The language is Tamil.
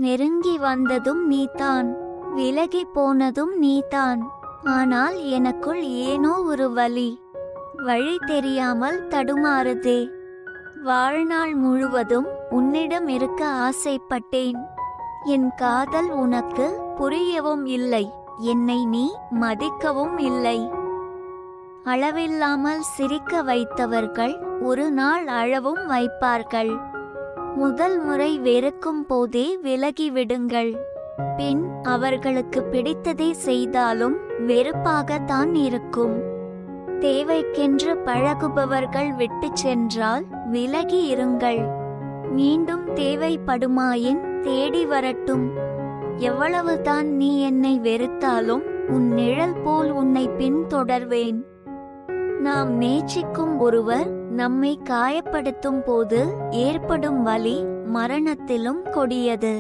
நெருங்கி வந்ததும் நீதான், விலகி போனதும் நீதான். ஆனால் எனக்குள் ஏனோ ஒரு வலி, வழி தெரியாமல் தடுமாறுதே. வாழ்நாள் முழுவதும் உன்னிடம் இருக்க ஆசைப்பட்டேன். என் காதல் உனக்கு புரியவும் இல்லை, என்னை நீ மதிக்கவும் இல்லை. அளவில்லாமல் சிரிக்க வைத்தவர்கள் ஒரு நாள் அழவும் வைப்பார்கள். முதல் முறை வெறுக்கும் போதே விலகிவிடுங்கள். பின் அவர்களுக்கு பிடித்ததை செய்தாலும் வெறுப்பாகத்தான் இருக்கும். தேவைக்கென்று பழகுபவர்கள் விட்டு சென்றால் விலகி இருங்கள். மீண்டும் தேவைப்படுமாயின் தேடி வரட்டும். எவ்வளவுதான் நீ என்னை வெறுத்தாலும் உன் நிழல் போல் உன்னை பின்தொடர்வேன். நாம் நேசிக்கும் ஒருவர் நம்மை காயப்படுத்தும் போது ஏற்படும் வலி மரணத்திலும் கொடியது.